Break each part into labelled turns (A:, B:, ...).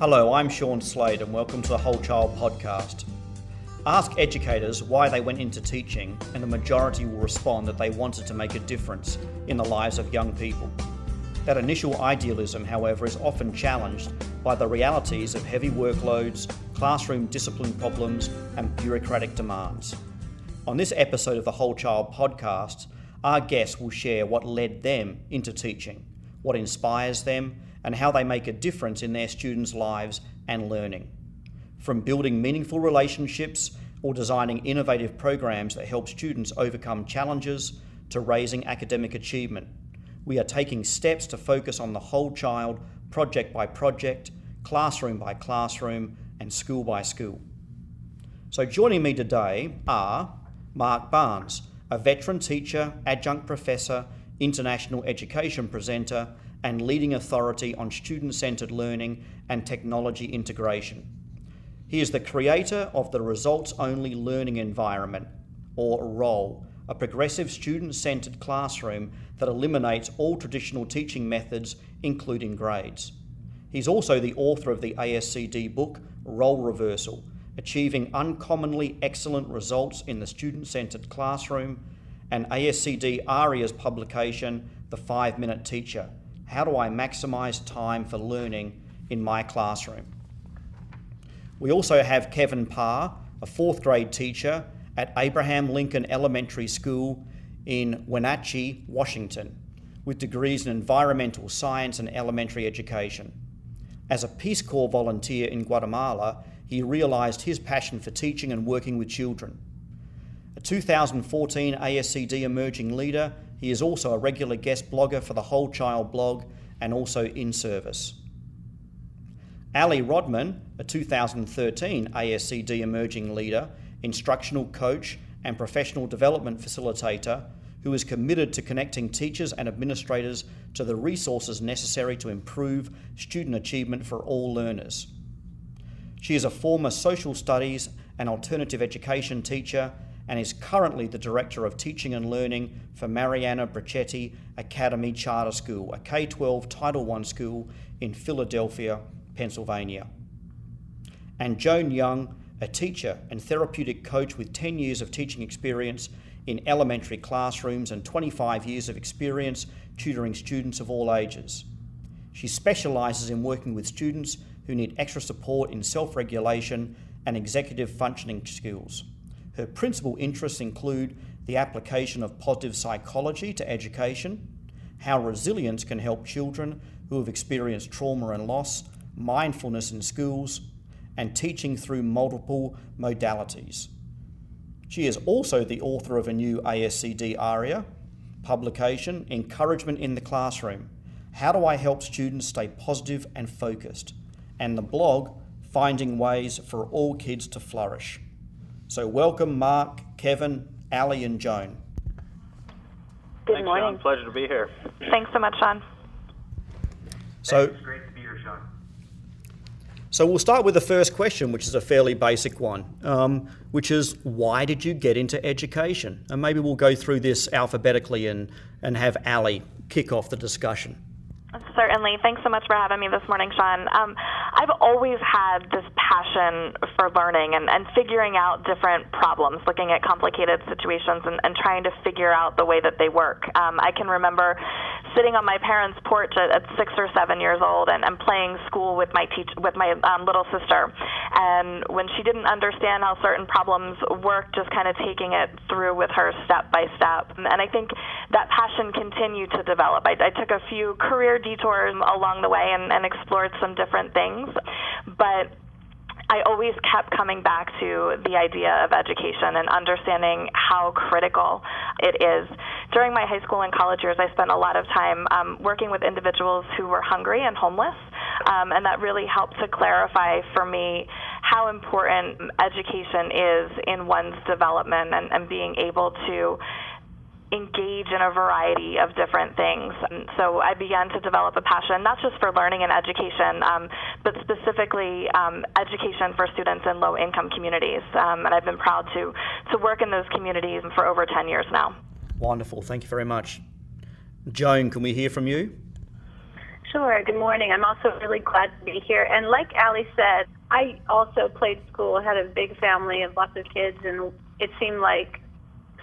A: Hello, I'm Sean Slade and welcome to the Whole Child podcast. Ask educators why they went into teaching and the majority will respond that they wanted to make a difference in the lives of young people. That initial idealism, however, is often challenged by the realities of heavy workloads, classroom discipline problems and bureaucratic demands. On this episode of the Whole Child podcast, our guests will share what led them into teaching, what inspires them, and how they make a difference in their students' lives and learning. From building meaningful relationships or designing innovative programs that help students overcome challenges to raising academic achievement, we are taking steps to focus on the whole child, project by project, classroom by classroom, and school by school. So joining me today are Mark Barnes, a veteran teacher, adjunct professor, international education presenter, and leading authority on student-centered learning and technology integration. He is the creator of the Results-Only Learning Environment, or ROLE, a progressive student-centered classroom that eliminates all traditional teaching methods, including grades. He's also the author of the ASCD book, Role Reversal, Achieving Uncommonly Excellent Results in the Student-Centered Classroom, and ASCD ARIA's publication, The 5-Minute Teacher, How do I Maximize Time for Learning in My Classroom? We also have Kevin Parr, a 4th grade teacher at Abraham Lincoln Elementary School in Wenatchee, Washington, with degrees in environmental science and elementary education. As a Peace Corps volunteer in Guatemala, he realized his passion for teaching and working with children. A 2014 ASCD Emerging Leader, he is also a regular guest blogger for the Whole Child blog and also in service. Ali Rodman, a 2013 ASCD Emerging Leader, instructional coach and professional development facilitator, who is committed to connecting teachers and administrators to the resources necessary to improve student achievement for all learners. She is a former social studies and alternative education teacher and is currently the Director of Teaching and Learning for Mariana Bracetti Academy Charter School, a K-12 Title I school in Philadelphia, Pennsylvania. And Joan Young, a teacher and therapeutic coach with 10 years of teaching experience in elementary classrooms and 25 years of experience tutoring students of all ages. She specialises in working with students who need extra support in self-regulation and executive functioning skills. Her principal interests include the application of positive psychology to education, how resilience can help children who have experienced trauma and loss, mindfulness in schools, and teaching through multiple modalities. She is also the author of a new ASCD ARIA publication, Encouragement in the Classroom, How do I Help Students Stay Positive and Focused, and the blog, Finding Ways for All Kids to Flourish. So welcome Mark, Kevin, Ali and Joan.
B: Good morning.
C: Sean. Pleasure to be here.
B: Thanks so much, Sean.
A: So
C: It's great to be here, Sean.
A: So we'll start with the first question, which is a fairly basic one, which is why did you get into education? And maybe we'll go through this alphabetically and have Ali kick off the discussion.
B: Certainly. Thanks so much for having me this morning, Sean. I've always had this passion for learning and figuring out different problems, looking at complicated situations and trying to figure out the way that they work. I can remember sitting on my parents' porch at 6 or 7 years old and playing school with my little sister. And when she didn't understand how certain problems work, just kind of taking it through with her step by step. And I think that passion continued to develop. I took a few career detours along the way and explored some different things, but I always kept coming back to the idea of education and understanding how critical it is. During my high school and college years, I spent a lot of time working with individuals who were hungry and homeless, and that really helped to clarify for me how important education is in one's development and being able to engage in a variety of different things. And so I began to develop a passion, not just for learning and education, but specifically education for students in low-income communities. And I've been proud to work in those communities for over 10 years now.
A: Wonderful. Thank you very much. Joan, can we hear from you?
C: Sure. Good morning. I'm also really glad to be here. And like Allie said, I also played school, had a big family of lots of kids, and it seemed like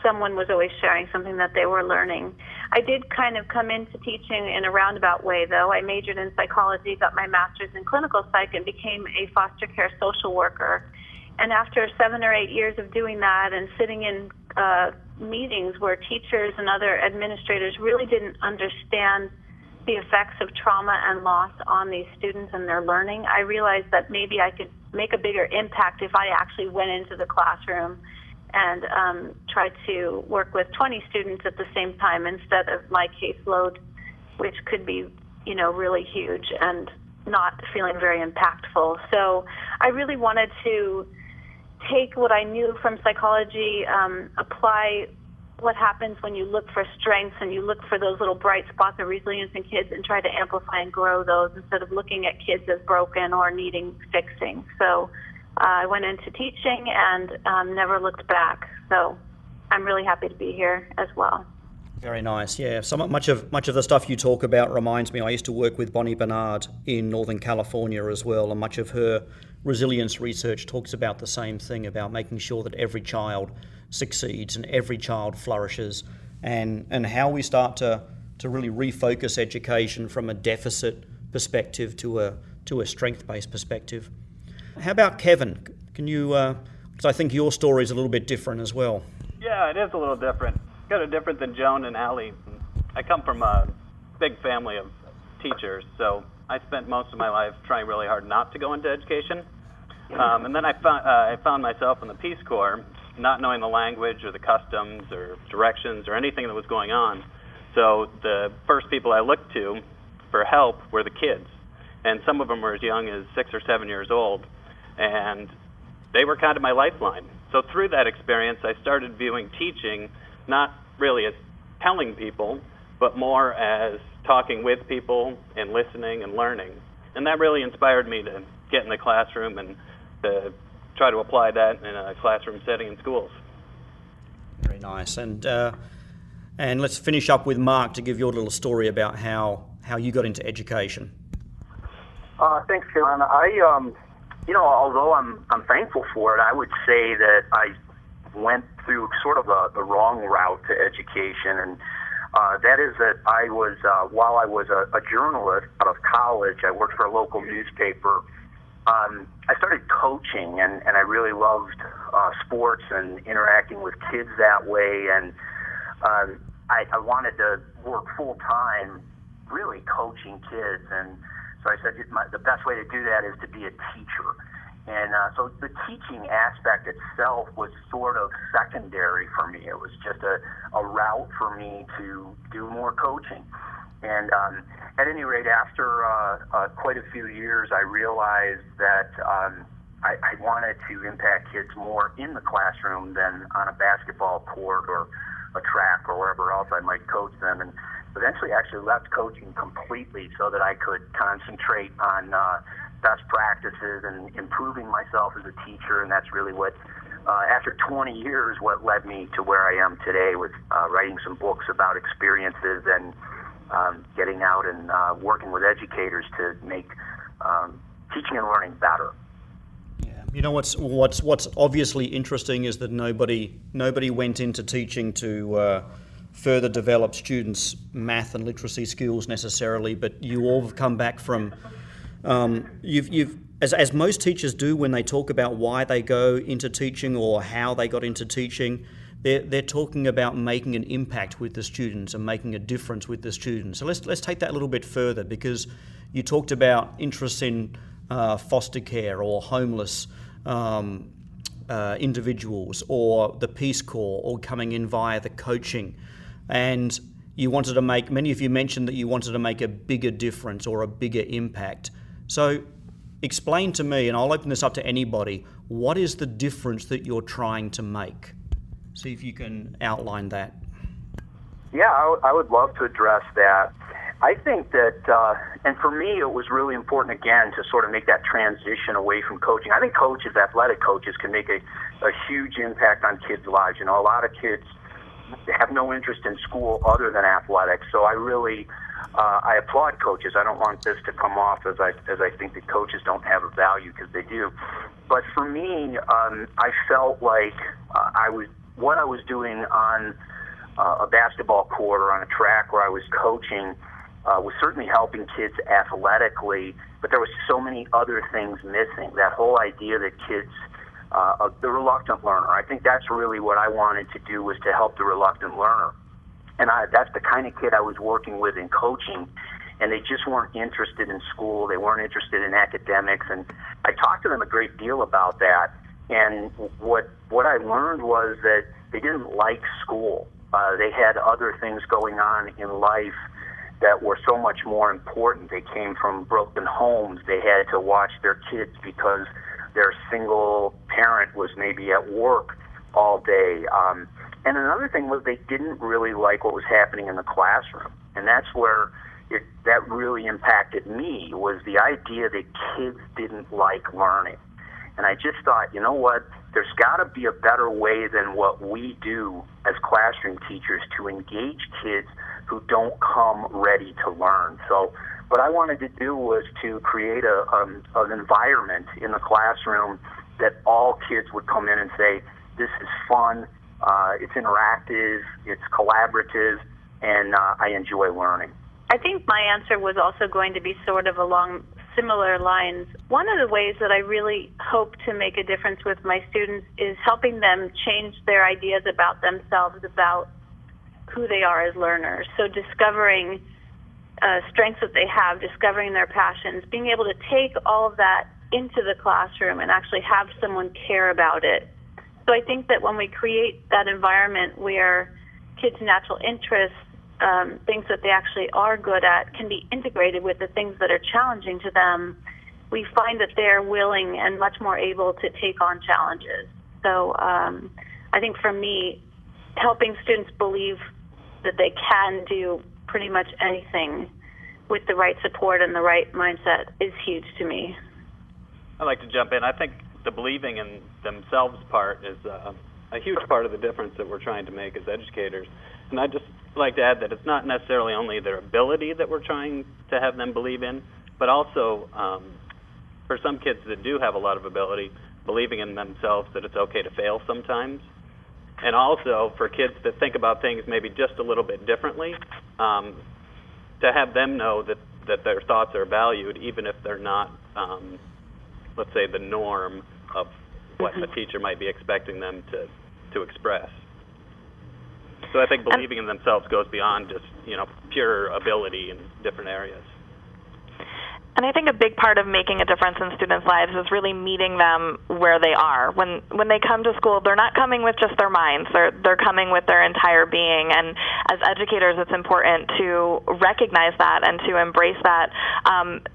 C: someone was always sharing something that they were learning. I did kind of come into teaching in a roundabout way, though. I majored in psychology, got my master's in clinical psych, and became a foster care social worker. And after 7 or 8 years of doing that and sitting in meetings where teachers and other administrators really didn't understand the effects of trauma and loss on these students and their learning, I realized that maybe I could make a bigger impact if I actually went into the classroom and tried to work with 20 students at the same time instead of my caseload, which could be, really huge and not feeling very impactful. So I really wanted to take what I knew from psychology, apply what happens when you look for strengths and you look for those little bright spots of resilience in kids and try to amplify and grow those instead of looking at kids as broken or needing fixing. So I went into teaching and never looked back. So I'm really happy to be here as well.
A: Very nice. Yeah. Much of the stuff you talk about reminds me. I used to work with Bonnie Bernard in Northern California as well, and much of her resilience research talks about the same thing, about making sure that every child succeeds and every child flourishes, and how we start to really refocus education from a deficit perspective to a strength-based perspective. How about Kevin? Can you? Because I think your story is a little bit different as well.
D: Yeah, it is a little different. Kind of different than Joan and Allie. I come from a big family of teachers, so I spent most of my life trying really hard not to go into education. And then I found myself in the Peace Corps, not knowing the language or the customs or directions or anything that was going on. So the first people I looked to for help were the kids. And some of them were as young as 6 or 7 years old. And they were kind of my lifeline. So through that experience, I started viewing teaching not really as telling people, but more as talking with people and listening and learning. And that really inspired me to get in the classroom and to try to apply that in a classroom setting in schools.
A: Very nice. And let's finish up with Mark to give your little story about how you got into education.
E: Thanks, John. Although I'm thankful for it, I would say that I went through sort of the wrong route to education, and that is that I was, while I was a journalist out of college, I worked for a local newspaper. I started coaching, and I really loved sports and interacting with kids that way, and I wanted to work full-time really coaching kids, and so I said the best way to do that is to be a teacher. And so the teaching aspect itself was sort of secondary for me. It was just a route for me to do more coaching. And at any rate, after quite a few years, I realized that I wanted to impact kids more in the classroom than on a basketball court or a track or wherever else I might coach them. And eventually actually left coaching completely so that I could concentrate on best practices and improving myself as a teacher. And that's really what, after 20 years, what led me to where I am today with writing some books about experiences and getting out and working with educators to make teaching and learning better.
A: Yeah, you know what's obviously interesting is that nobody went into teaching to further develop students' math and literacy skills necessarily, but you all have come back from as most teachers do when they talk about why they go into teaching or how they got into teaching. They're talking about making an impact with the students and making a difference with the students. So let's take that a little bit further, because you talked about interests in foster care or homeless individuals or the Peace Corps or coming in via the coaching. And you wanted to make, many of you mentioned that you wanted to make a bigger difference or a bigger impact. So explain to me, and I'll open this up to anybody, what is the difference that you're trying to make? See if you can outline that.
E: Yeah, I would love to address that. I think that, and for me, it was really important, again, to sort of make that transition away from coaching. I think coaches, athletic coaches, can make a huge impact on kids' lives. You know, a lot of kids have no interest in school other than athletics, so I really I applaud coaches. I don't want this to come off as I think that coaches don't have a value, because they do. But for me, I felt like what I was doing on a basketball court or on a track where I was coaching was certainly helping kids athletically, but there was so many other things missing. That whole idea that kids, the reluctant learner, I think that's really what I wanted to do, was to help the reluctant learner. And that's the kind of kid I was working with in coaching, and they just weren't interested in school. They weren't interested in academics, and I talked to them a great deal about that. And what I learned was that they didn't like school. They had other things going on in life that were so much more important. They came from broken homes. They had to watch their kids because their single parent was maybe at work all day. And another thing was they didn't really like what was happening in the classroom. And that's where that really impacted me, was the idea that kids didn't like learning. And I just thought, you know what, there's got to be a better way than what we do as classroom teachers to engage kids who don't come ready to learn. So what I wanted to do was to create an environment in the classroom that all kids would come in and say, this is fun, it's interactive, it's collaborative, and I enjoy learning.
C: I think my answer was also going to be sort of along similar lines. One of the ways that I really hope to make a difference with my students is helping them change their ideas about themselves, about who they are as learners. So discovering strengths that they have, discovering their passions, being able to take all of that into the classroom and actually have someone care about it. So I think that when we create that environment where kids' natural interests, things that they actually are good at, can be integrated with the things that are challenging to them, we find that they're willing and much more able to take on challenges. So I think for me, helping students believe that they can do pretty much anything with the right support and the right mindset is huge to me.
D: I'd like to jump in. I think the believing in themselves part is a huge part of the difference that we're trying to make as educators. And I'd just like to add that it's not necessarily only their ability that we're trying to have them believe in, but also for some kids that do have a lot of ability, believing in themselves that it's okay to fail sometimes. And also for kids that think about things maybe just a little bit differently, to have them know that their thoughts are valued, even if they're not, let's say, the norm of what a teacher might be expecting them to express. So I think believing in themselves goes beyond just, pure ability in different areas.
B: And I think a big part of making a difference in students' lives is really meeting them where they are. When they come to school, they're not coming with just their minds. They're coming with their entire being. And as educators, it's important to recognize that and to embrace that,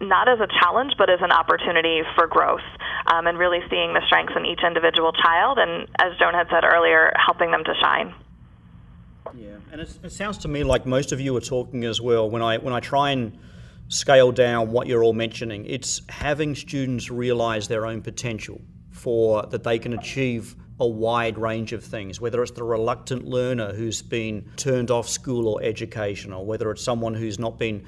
B: not as a challenge, but as an opportunity for growth, and really seeing the strengths in each individual child. And as Joan had said earlier, helping them to shine.
A: Yeah, and it sounds to me like most of you are talking as well. When I try and scale down what you're all mentioning, it's having students realize their own potential for that they can achieve a wide range of things, whether it's the reluctant learner who's been turned off school or education, or whether it's someone who's not been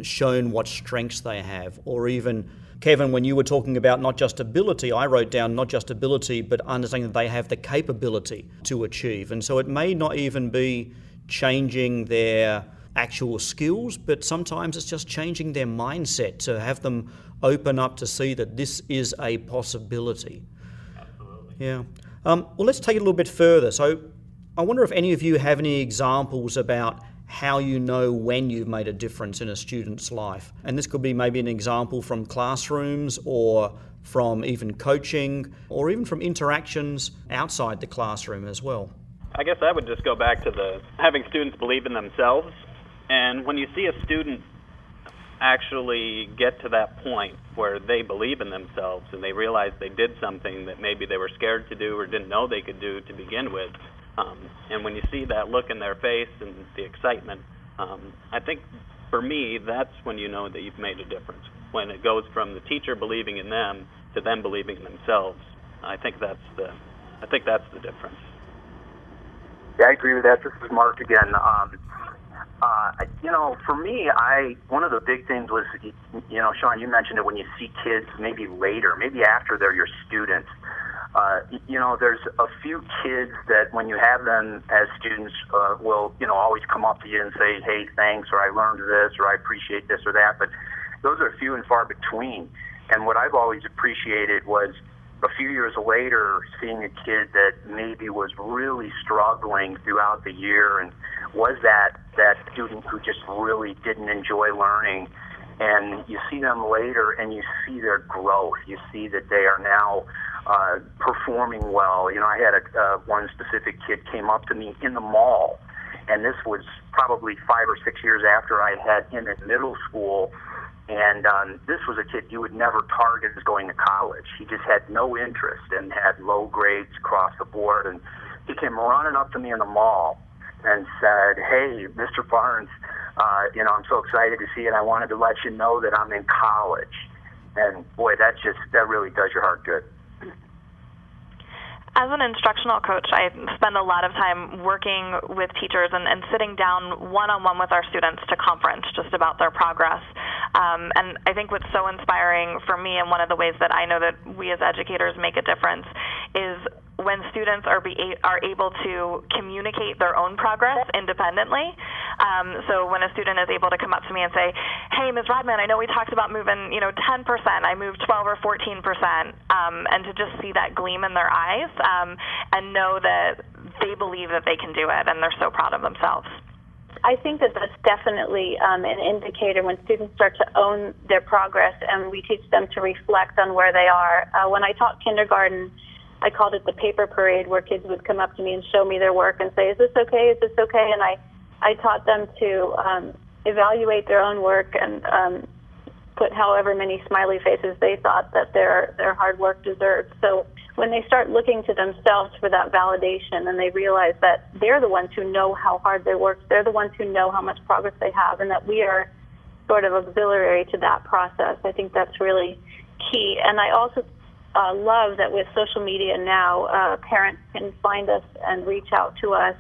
A: shown what strengths they have, or even Kevin, when you were talking about not just ability, I wrote down not just ability, but understanding that they have the capability to achieve. And so it may not even be changing their actual skills, but sometimes it's just changing their mindset to have them open up to see that this is a possibility.
D: Absolutely.
A: Yeah. Well, let's take it a little bit further. So I wonder if any of you have any examples about how you know when you've made a difference in a student's life. And this could be maybe an example from classrooms or from even coaching or even from interactions outside the classroom as well.
D: I guess I would just go back to having students believe in themselves. And when you see a student actually get to that point where they believe in themselves and they realize they did something that maybe they were scared to do or didn't know they could do to begin with, and when you see that look in their face and the excitement, I think for me that's when you know that you've made a difference. When it goes from the teacher believing in them to them believing in themselves, I think that's the difference.
E: Yeah, I agree with that. This is Mark again. For me, one of the big things was, Sean, you mentioned it, when you see kids maybe later, maybe after they're your students. There's a few kids that when you have them as students will, always come up to you and say, hey, thanks, or I learned this, or I appreciate this or that. But those are few and far between. And what I've always appreciated was a few years later seeing a kid that maybe was really struggling throughout the year and was that student who just really didn't enjoy learning. And you see them later and you see their growth. You see that they are now performing well. I had one specific kid came up to me in the mall, and this was probably 5 or 6 years after I had him in middle school. And this was a kid you would never target as going to college. He just had no interest and had low grades across the board. And he came running up to me in the mall and said, hey, Mr. Barnes, I'm so excited to see it. I wanted to let you know that I'm in college. And boy, that really does your heart good.
B: As an instructional coach, I spend a lot of time working with teachers and sitting down one-on-one with our students to conference just about their progress. And I think what's so inspiring for me, and one of the ways that I know that we as educators make a difference, is when students are able to communicate their own progress independently. So when a student is able to come up to me and say, hey, Ms. Rodman, I know we talked about moving 10%. I moved 12 or 14%, and to just see that gleam in their eyes and know that they believe that they can do it and they're so proud of themselves.
C: I think that that's definitely an indicator when students start to own their progress, and we teach them to reflect on where they are. When I taught kindergarten, I called it the paper parade, where kids would come up to me and show me their work and say, is this okay, is this okay? And I taught them to evaluate their own work and put however many smiley faces they thought that their hard work deserved. So when they start looking to themselves for that validation and they realize that they're the ones who know how hard they worked, they're the ones who know how much progress they have, and that we are sort of auxiliary to that process, I think that's really key. And I also love that with social media now, parents can find us and reach out to us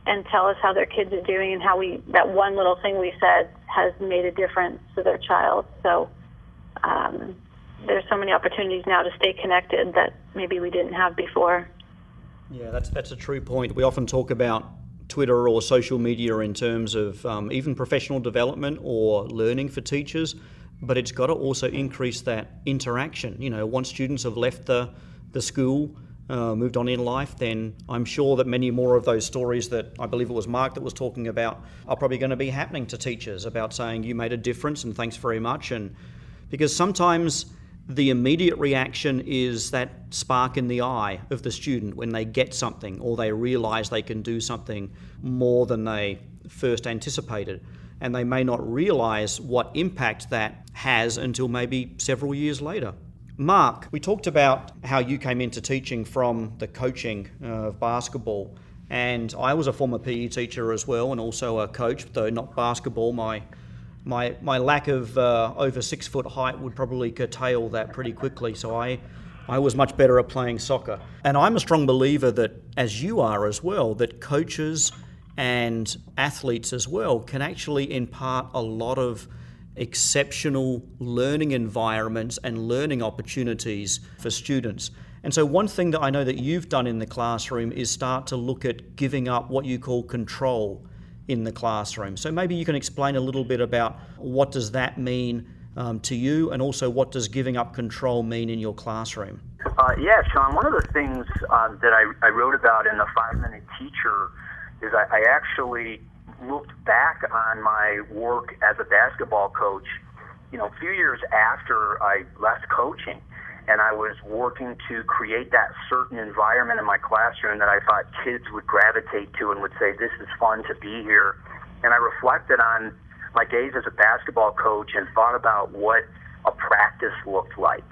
C: and tell us how their kids are doing and how that one little thing we said has made a difference to their child. So there's so many opportunities now to stay connected that maybe we didn't have before.
A: Yeah, that's a true point. We often talk about Twitter or social media in terms of even professional development or learning for teachers, but it's got to also increase that interaction. Once students have left the school, moved on in life, then I'm sure that many more of those stories that I believe it was Mark that was talking about are probably going to be happening to teachers, about saying you made a difference and thanks very much. And because sometimes the immediate reaction is that spark in the eye of the student when they get something or they realize they can do something more than they first anticipated. And they may not realize what impact that has until maybe several years later. Mark, we talked about how you came into teaching from the coaching of basketball, and I was a former PE teacher as well and also a coach, though not basketball. My lack of over 6 foot height would probably curtail that pretty quickly, so I was much better at playing soccer. And I'm a strong believer that, as you are as well, that coaches and athletes as well can actually impart a lot of exceptional learning environments and learning opportunities for students. And so one thing that I know that you've done in the classroom is start to look at giving up what you call control in the classroom. So maybe you can explain a little bit about what does that mean to you, and also what does giving up control mean in your classroom?
E: Yeah, Sean, one of the things that I wrote about in the 5-Minute Teacher is I actually looked back on my work as a basketball coach, a few years after I left coaching, and I was working to create that certain environment in my classroom that I thought kids would gravitate to and would say, this is fun to be here. And I reflected on my days as a basketball coach and thought about what a practice looked like.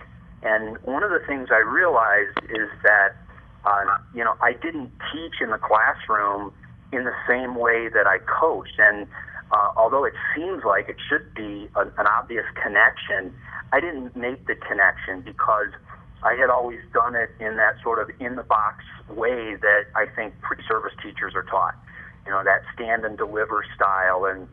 E: And one of the things I realized is that, I didn't teach in the classroom in the same way that I coached. And although it seems like it should be an obvious connection, I didn't make the connection because I had always done it in that sort of in-the-box way that I think pre-service teachers are taught. that stand and deliver style, and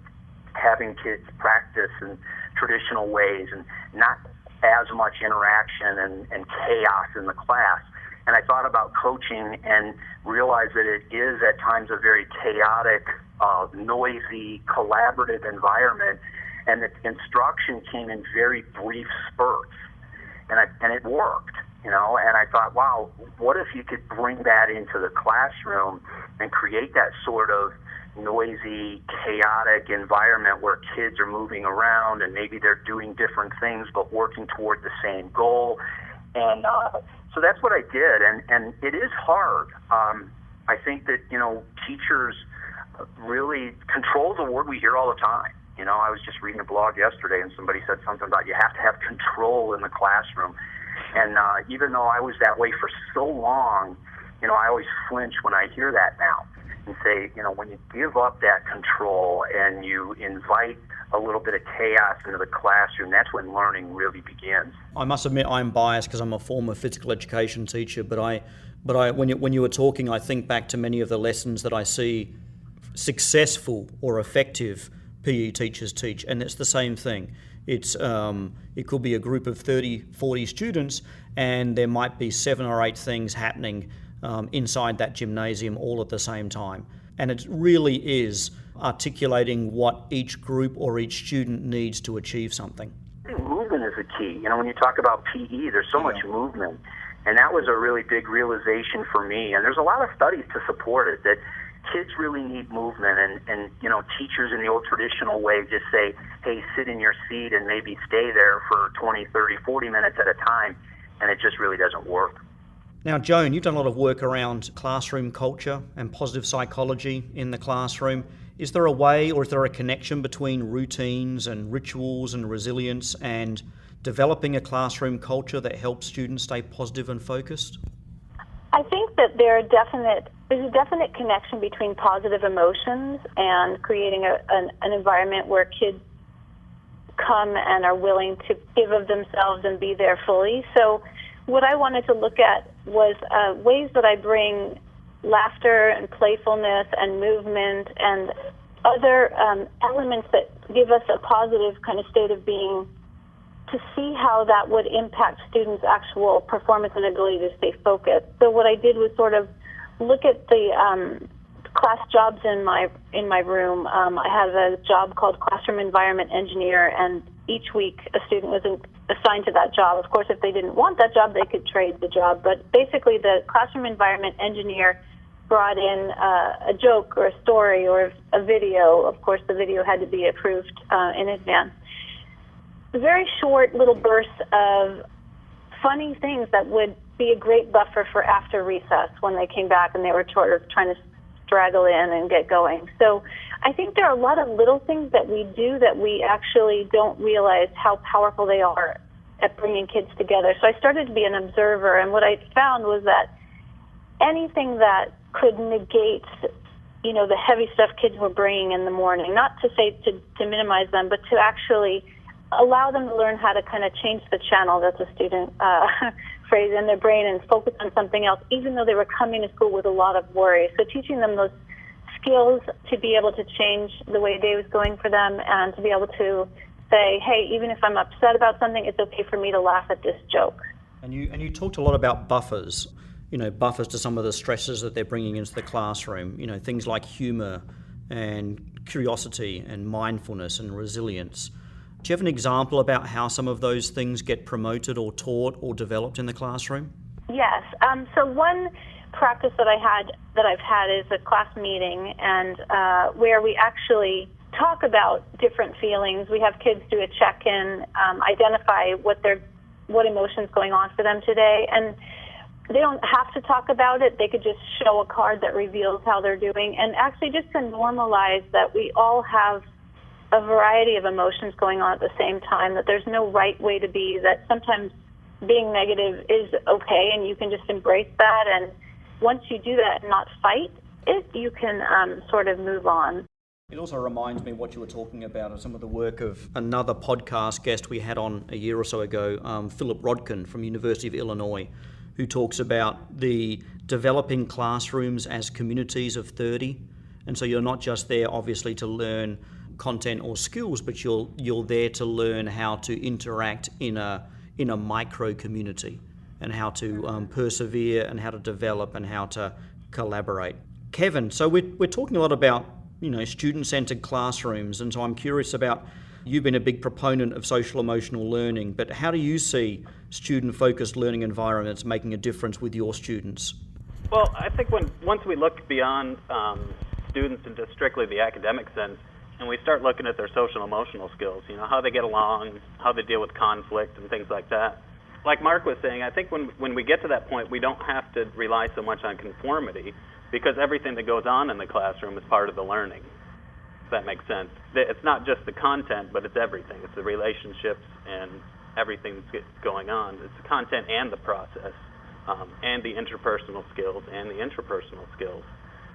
E: having kids practice in traditional ways, and not as much interaction and chaos in the class. And I thought about coaching and realized that it is at times a very chaotic, noisy, collaborative environment, and the instruction came in very brief spurts, and it worked. And I thought, wow, what if you could bring that into the classroom and create that sort of noisy, chaotic environment where kids are moving around and maybe they're doing different things but working toward the same goal. And so that's what I did, and it is hard. I think that, teachers really, control is a word we hear all the time. I was just reading a blog yesterday and somebody said something about you have to have control in the classroom. And even though I was that way for so long, I always flinch when I hear that now and say, when you give up that control and you invite a little bit of chaos into the classroom, that's when learning really begins.
A: I must admit I'm biased because I'm a former physical education teacher, but when you were talking, I think back to many of the lessons that I see successful or effective PE teachers teach, and it's the same thing. It could be a group of 30, 40 students, and there might be 7 or 8 things happening inside that gymnasium all at the same time. And it really is articulating what each group or each student needs to achieve something.
E: I think movement is the key. When you talk about PE, there's so much movement. And that was a really big realization for me. And there's a lot of studies to support it, that kids really need movement, and teachers in the old traditional way just say, hey, sit in your seat and maybe stay there for 20, 30, 40 minutes at a time, and it just really doesn't work.
A: Now, Joan, you've done a lot of work around classroom culture and positive psychology in the classroom. Is there a way, or is there a connection between routines and rituals and resilience and developing a classroom culture that helps students stay positive and focused?
C: I think that there's a definite connection between positive emotions and creating an environment where kids come and are willing to give of themselves and be there fully. So what I wanted to look at was ways that I bring laughter and playfulness and movement and other elements that give us a positive kind of state of being, to see how that would impact students' actual performance and ability to stay focused. So what I did was sort of look at the class jobs in my room. I have a job called Classroom Environment Engineer, and each week a student was assigned to that job. Of course, if they didn't want that job, they could trade the job. But basically, the Classroom Environment Engineer brought in a joke or a story or a video. Of course, the video had to be approved in advance. Very short little bursts of funny things that would be a great buffer for after recess when they came back and they were sort of trying to straggle in and get going. So I think there are a lot of little things that we do that we actually don't realize how powerful they are at bringing kids together. So I started to be an observer, and what I found was that anything that could negate the heavy stuff kids were bringing in the morning, not to say to minimize them, but to actually allow them to learn how to kind of change the channel, that's a student phrase, in their brain, and focus on something else, even though they were coming to school with a lot of worry. So teaching them those skills to be able to change the way day was going for them, and to be able to say, hey, even if I'm upset about something, it's okay for me to laugh at this joke.
A: And you talked a lot about buffers, buffers to some of the stresses that they're bringing into the classroom, things like humor and curiosity and mindfulness and resilience. Do you have an example about how some of those things get promoted or taught or developed in the classroom?
C: Yes. So one practice that I've had is a class meeting, and where we actually talk about different feelings. We have kids do a check-in, identify what emotion's going on for them today, and they don't have to talk about it. They could just show a card that reveals how they're doing, and actually just to normalize that we all have a variety of emotions going on at the same time, that there's no right way to be, that sometimes being negative is okay and you can just embrace that, and once you do that and not fight it, you can sort of move on.
A: It also reminds me what you were talking about of some of the work of another podcast guest we had on a year or so ago, Philip Rodkin from University of Illinois, who talks about the developing classrooms as communities of 30 And so you're not just there, obviously, to learn content or skills, but you're there to learn how to interact in a micro community, and how to persevere, and how to develop, and how to collaborate. Kevin, so we're talking a lot about student-centered classrooms, and so I'm curious about, you've been a big proponent of social emotional learning, but how do you see student-focused learning environments making a difference with your students?
D: Well, I think once we look beyond students into strictly the academic sense, and we start looking at their social emotional skills, how they get along, how they deal with conflict and things like that. Like Mark was saying, I think when we get to that point, we don't have to rely so much on conformity, because everything that goes on in the classroom is part of the learning. If that makes sense. It's not just the content, but it's everything. It's the relationships and everything that's going on. It's the content and the process, and the interpersonal skills and the intrapersonal skills.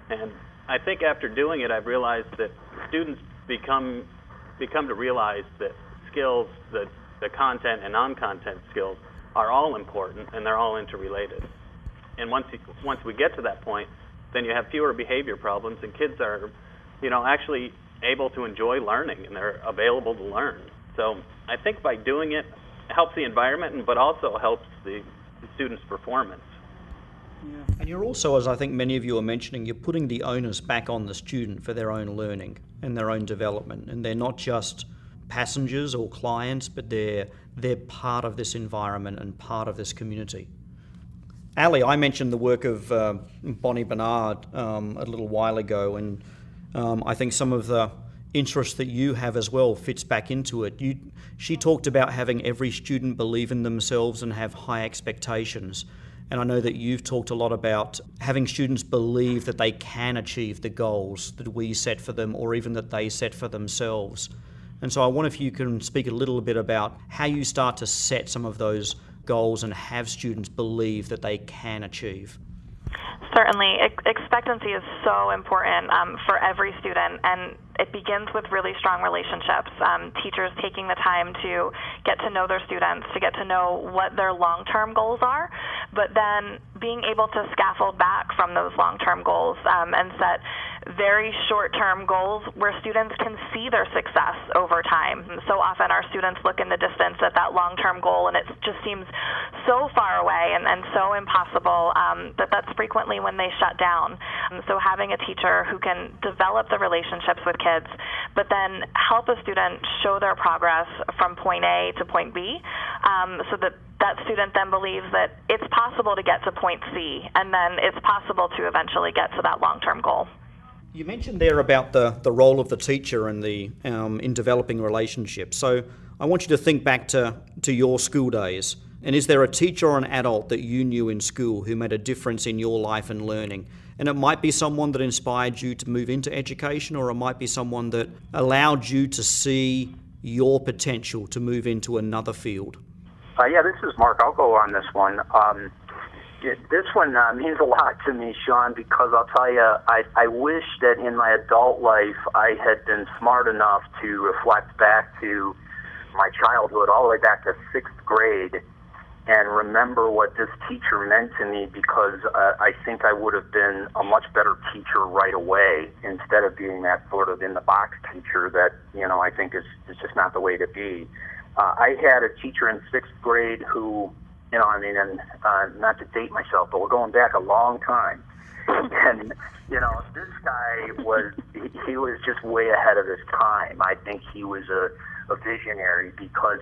D: And I think after doing it, I've realized that students become to realize that skills, the content and non-content skills, are all important, and they're all interrelated. And once we get to that point, then you have fewer behavior problems, and kids are, actually able to enjoy learning, and they're available to learn. So I think by doing it, it helps the environment, but also helps the students' performance.
A: Yeah. And you're also, as I think many of you are mentioning, you're putting the onus back on the student for their own learning and their own development. And they're not just passengers or clients, but they're part of this environment and part of this community. Ali, I mentioned the work of Bonnie Bernard a little while ago, and I think some of the interest that you have as well fits back into it. She talked about having every student believe in themselves and have high expectations. And I know that you've talked a lot about having students believe that they can achieve the goals that we set for them, or even that they set for themselves. And so I wonder if you can speak a little bit about how you start to set some of those goals and have students believe that they can achieve.
B: Certainly. Expectancy is so important for every student, and it begins with really strong relationships. Teachers taking the time to get to know their students, to get to know what their long-term goals are, but then being able to scaffold back from those long-term goals and set very short-term goals where students can see their success over time. So often our students look in the distance at that long-term goal, and it just seems so far away and so impossible that that's frequently when they shut down. So having a teacher who can develop the relationships with kids, but then help a student show their progress from point A to point B, so that that student then believes that it's possible to get to point C, and then it's possible to eventually get to that long-term goal.
A: You mentioned there about the role of the teacher and in developing relationships. So I want you to think back to your school days. And is there a teacher or an adult that you knew in school who made a difference in your life and learning? And it might be someone that inspired you to move into education, or it might be someone that allowed you to see your potential to move into another field.
E: This is Mark. I'll go on this one. This one means a lot to me, Sean, because I'll tell you, I wish that in my adult life I had been smart enough to reflect back to my childhood, all the way back to 6th grade, and remember what this teacher meant to me, because I think I would have been a much better teacher right away, instead of being that sort of in-the-box teacher that, I think is just not the way to be. I had a teacher in 6th grade who, and not to date myself, but we're going back a long time. And, this guy he was just way ahead of his time. I think he was a visionary, because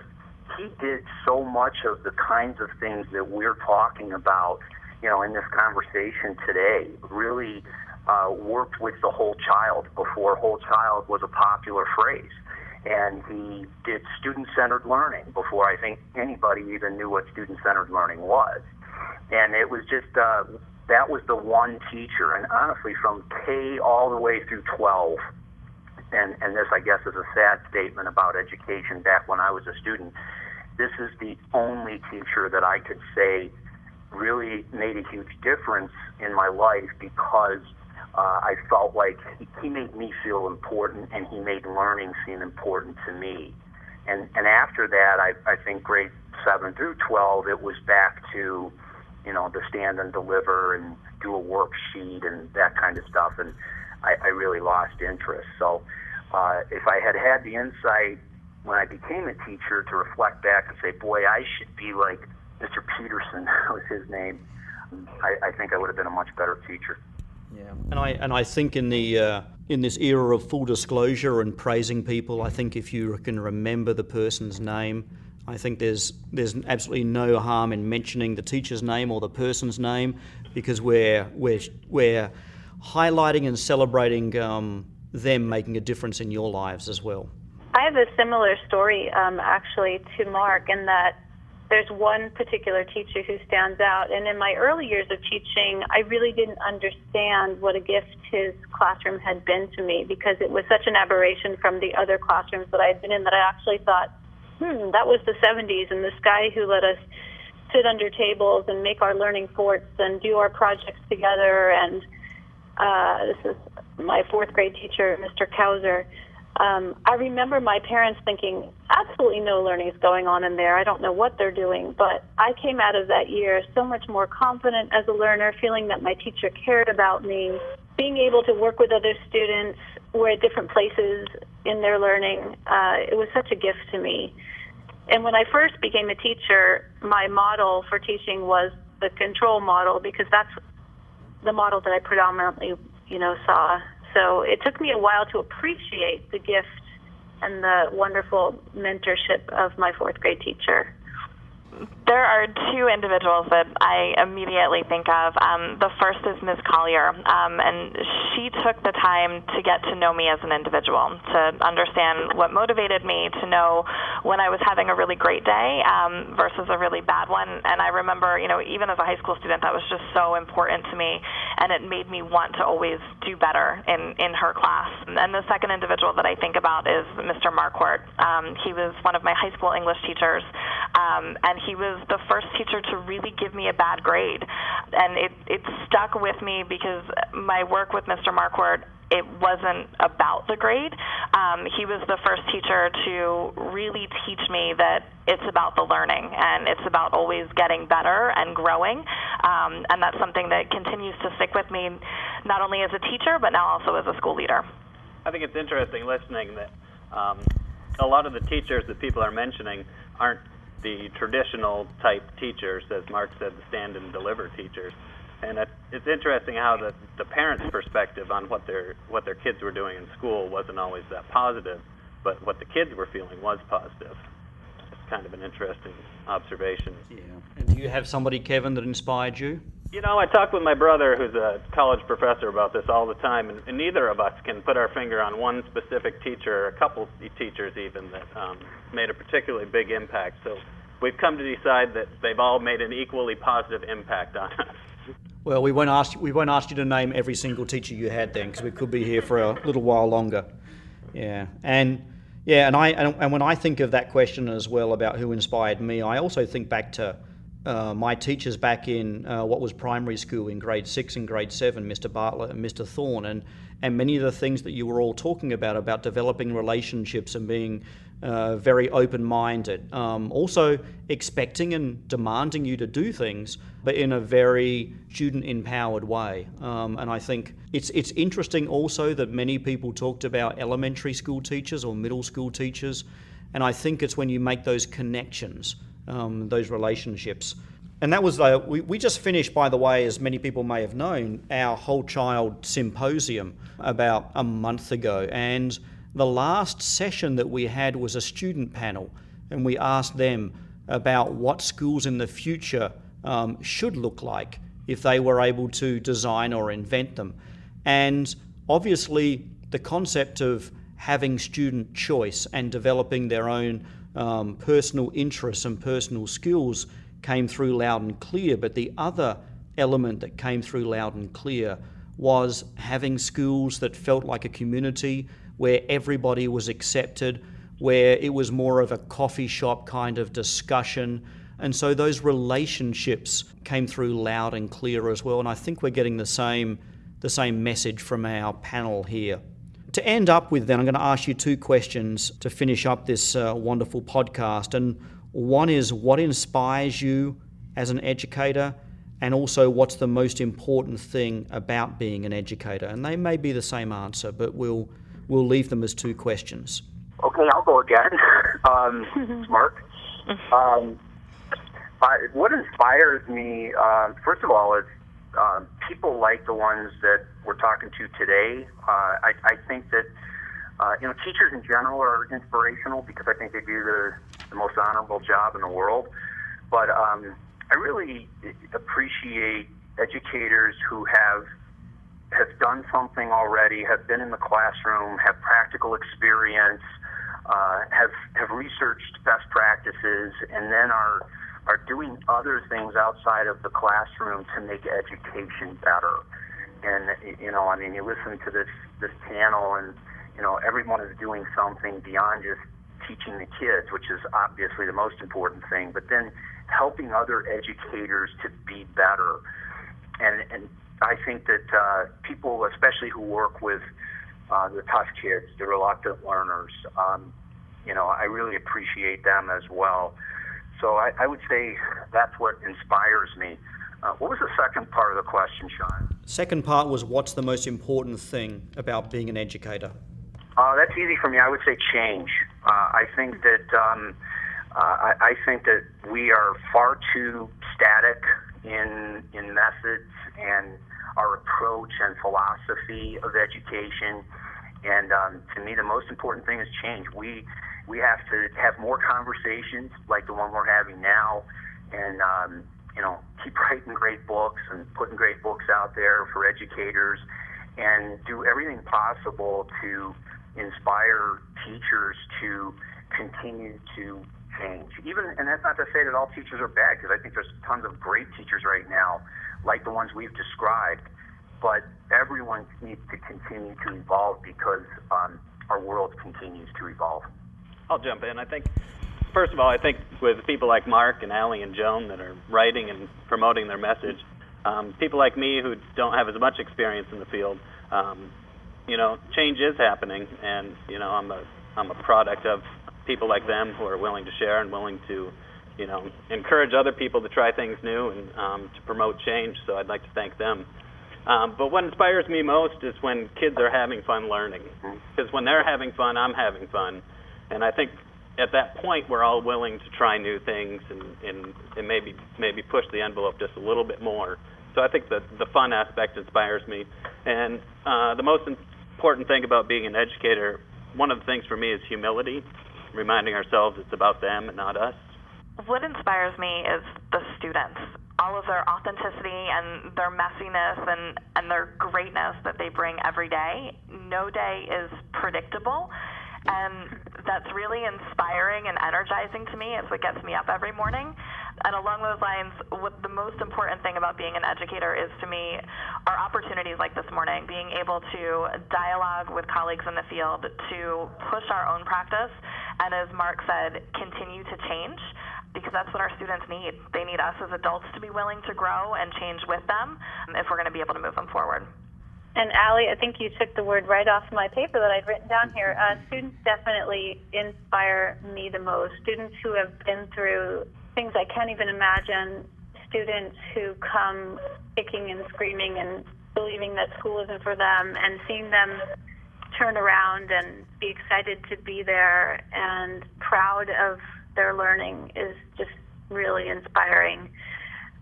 E: he did so much of the kinds of things that we're talking about, in this conversation today. Really worked with the whole child before whole child was a popular phrase. And he did student-centered learning before I think anybody even knew what student-centered learning was. And it was just, that was the one teacher. And honestly, from K all the way through 12, and this, I guess, is a sad statement about education back when I was a student, this is the only teacher that I could say really made a huge difference in my life, because I felt like he made me feel important, and he made learning seem important to me. And after that, I think grade 7 through 12, it was back to, the stand and deliver and do a worksheet and that kind of stuff. And I really lost interest. So if I had had the insight when I became a teacher to reflect back and say, boy, I should be like Mr. Peterson, was his name, I think I would have been a much better teacher.
A: Yeah, and I think in this era of full disclosure and praising people, I think if you can remember the person's name, I think there's absolutely no harm in mentioning the teacher's name or the person's name, because we're highlighting and celebrating them making a difference in your lives as well.
C: I have a similar story, actually, to Mark, in that there's one particular teacher who stands out. And in my early years of teaching, I really didn't understand what a gift his classroom had been to me, because it was such an aberration from the other classrooms that I had been in that I actually thought, that was the 70s, and this guy who let us sit under tables and make our learning forts and do our projects together. And this is my fourth grade teacher, Mr. Kauser. I remember my parents thinking, absolutely no learning is going on in there. I don't know what they're doing. But I came out of that year so much more confident as a learner, feeling that my teacher cared about me, being able to work with other students who were at different places in their learning. It was such a gift to me. And when I first became a teacher, my model for teaching was the control model, because that's the model that I predominantly, saw. So it took me a while to appreciate the gift and the wonderful mentorship of my fourth grade teacher.
B: There are two individuals that I immediately think of. The first is Ms. Collier, and she took the time to get to know me as an individual, to understand what motivated me, to know when I was having a really great day versus a really bad one. And I remember, even as a high school student, that was just so important to me, and it made me want to always do better in her class. And the second individual that I think about is Mr. Marquardt. He was one of my high school English teachers, and he was the first teacher to really give me a bad grade. And it stuck with me because my work with Mr. Marquardt, it wasn't about the grade. He was the first teacher to really teach me that it's about the learning, and it's about always getting better and growing. And that's something that continues to stick with me, not only as a teacher, but now also as a school leader.
D: I think it's interesting listening that a lot of the teachers that people are mentioning aren't the traditional type teachers, as Mark said, the stand and deliver teachers. And it's interesting how the parents' perspective on what their kids were doing in school wasn't always that positive, but what the kids were feeling was positive. It's kind of an interesting observation.
A: Yeah. And do you have somebody, Kevin, that inspired you?
D: I talk with my brother, who's a college professor, about this all the time, and neither of us can put our finger on one specific teacher, or a couple teachers even, that made a particularly big impact. So we've come to decide that they've all made an equally positive impact on us.
A: Well, we won't ask you to name every single teacher you had then, because we could be here for a little while longer. Yeah, and when I think of that question as well about who inspired me, I also think back to my teachers back in what was primary school in grade 6 and grade 7, Mr. Bartlett and Mr. Thorne, and many of the things that you were all talking about developing relationships and being very open-minded, also expecting and demanding you to do things, but in a very student-empowered way. And I think it's interesting also that many people talked about elementary school teachers or middle school teachers, and I think it's when you make those connections, those relationships. And that was, we just finished, by the way, as many people may have known, our Whole Child Symposium about a month ago. And the last session that we had was a student panel, and we asked them about what schools in the future should look like if they were able to design or invent them. And obviously, the concept of having student choice and developing their own personal interests and personal skills came through loud and clear, but the other element that came through loud and clear was having schools that felt like a community where everybody was accepted, where it was more of a coffee shop kind of discussion. And so those relationships came through loud and clear as well. And I think we're getting the same message from our panel here. To end up with then, I'm going to ask you two questions to finish up this wonderful podcast. And one is, what inspires you as an educator? and also what's the most important thing about being an educator. And they may be the same answer, but we'll leave them as two questions.
E: Okay, I'll go again. Mark. What inspires me, first of all, is people like the ones that we're talking to today. I think that teachers in general are inspirational because I think they do the most honorable job in the world. But I really appreciate educators who have done something already, have been in the classroom, have practical experience, have researched best practices, and then are doing other things outside of the classroom to make education better. And you listen to this panel, and everyone is doing something beyond just teaching the kids, which is obviously the most important thing, but then helping other educators to be better. And I think that people, especially who work with the tough kids, the reluctant learners, I really appreciate them as well. So I would say that's what inspires me. What was the second part of the question, Sean?
A: Second part was, what's the most important thing about being an educator?
E: That's easy for me. I would say change. I think that I think that we are far too static in methods and our approach and philosophy of education. And to me, the most important thing is change. We have to have more conversations like the one we're having now, and keep writing great books and putting great books out there for educators, and do everything possible to inspire teachers to continue to change. And that's not to say that all teachers are bad, because I think there's tons of great teachers right now, like the ones we've described. But everyone needs to continue to evolve because our world continues to evolve.
D: I'll jump in. First of all, I think with people like Mark and Allie and Joan that are writing and promoting their message, people like me who don't have as much experience in the field, change is happening, and I'm a product of people like them who are willing to share and willing to, encourage other people to try things new and to promote change. So I'd like to thank them. But what inspires me most is when kids are having fun learning, because when they're having fun, I'm having fun, and I think at that point we're all willing to try new things and maybe push the envelope just a little bit more. So I think that the fun aspect inspires me, and the most important thing about being an educator, one of the things for me, is humility, reminding ourselves it's about them and not us.
B: What inspires me is the students, all of their authenticity and their messiness and their greatness that they bring every day. No day is predictable, and that's really inspiring and energizing to me. It's what gets me up every morning. And along those lines, what the most important thing about being an educator is to me are opportunities like this morning, being able to dialogue with colleagues in the field, to push our own practice, and as Mark said, continue to change, because that's what our students need. They need us as adults to be willing to grow and change with them if we're going to be able to move them forward.
C: And Allie, I think you took the word right off my paper that I'd written down here. Students definitely inspire me the most. Students who have been through things I can't even imagine. Students who come kicking and screaming and believing that school isn't for them, and seeing them turn around and be excited to be there and proud of their learning is just really inspiring.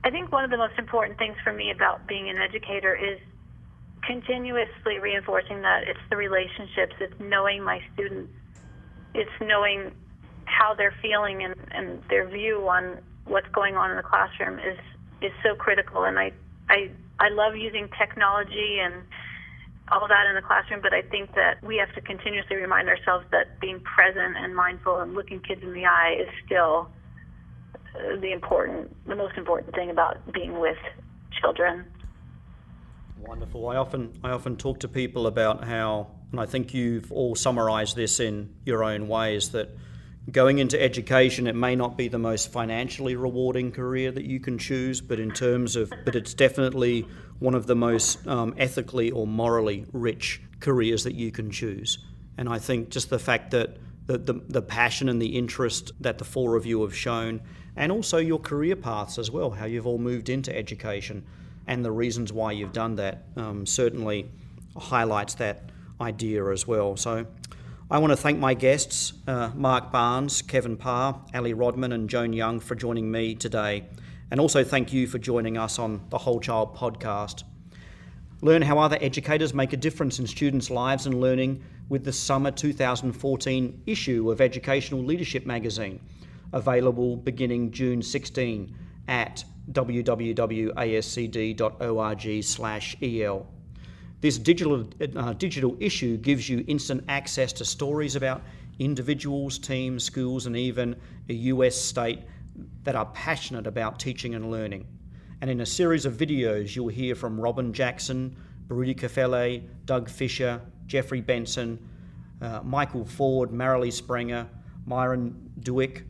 C: I think one of the most important things for me about being an educator is continuously reinforcing that it's the relationships, it's knowing my students, it's knowing how they're feeling, and their view on what's going on in the classroom is so critical. And I love using technology and all that in the classroom, but I think that we have to continuously remind ourselves that being present and mindful and looking kids in the eye is still the most important thing about being with children.
A: Wonderful. I often talk to people about how, and I think you've all summarized this in your own ways, that going into education, it may not be the most financially rewarding career that you can choose, but it's definitely one of the most ethically or morally rich careers that you can choose. And I think just the fact that the passion and the interest that the four of you have shown, and also your career paths as well, how you've all moved into education and the reasons why you've done that certainly highlights that idea as well. So I want to thank my guests, Mark Barnes, Kevin Parr, Ali Rodman and Joan Young for joining me today, and also thank you for joining us on the Whole Child podcast. Learn how other educators make a difference in students' lives and learning with the summer 2014 issue of Educational Leadership magazine, available beginning June 16 at www.ascd.org/el. This digital issue gives you instant access to stories about individuals, teams, schools, and even a US state that are passionate about teaching and learning. And in a series of videos, you'll hear from Robin Jackson, Baruti Kafele, Doug Fisher, Jeffrey Benson, Michael Ford, Marilee Sprenger, Myron Duick,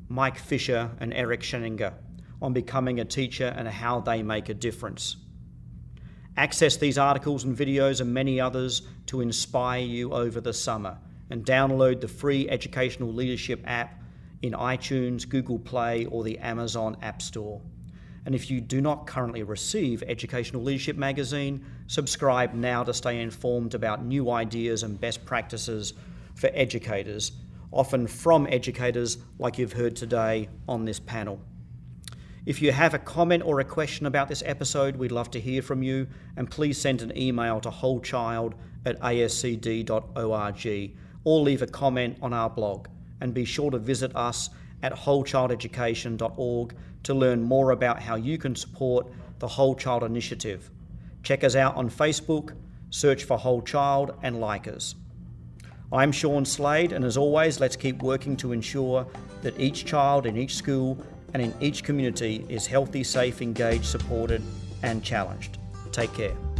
A: Mike Fisher, and Eric Scheninger on becoming a teacher and how they make a difference. Access these articles and videos and many others to inspire you over the summer, and download the free Educational Leadership app in iTunes, Google Play, or the Amazon App Store. And if you do not currently receive Educational Leadership magazine, subscribe now to stay informed about new ideas and best practices for educators, often from educators like you've heard today on this panel. If you have a comment or a question about this episode, we'd love to hear from you, and please send an email to wholechild@ascd.org or leave a comment on our blog. And be sure to visit us at wholechaldeducation.org to learn more about how you can support the Whole Child Initiative. Check us out on Facebook, search for Whole Child and like us. I'm Sean Slade, and as always, let's keep working to ensure that each child in each school and in each community is healthy, safe, engaged, supported, and challenged. Take care.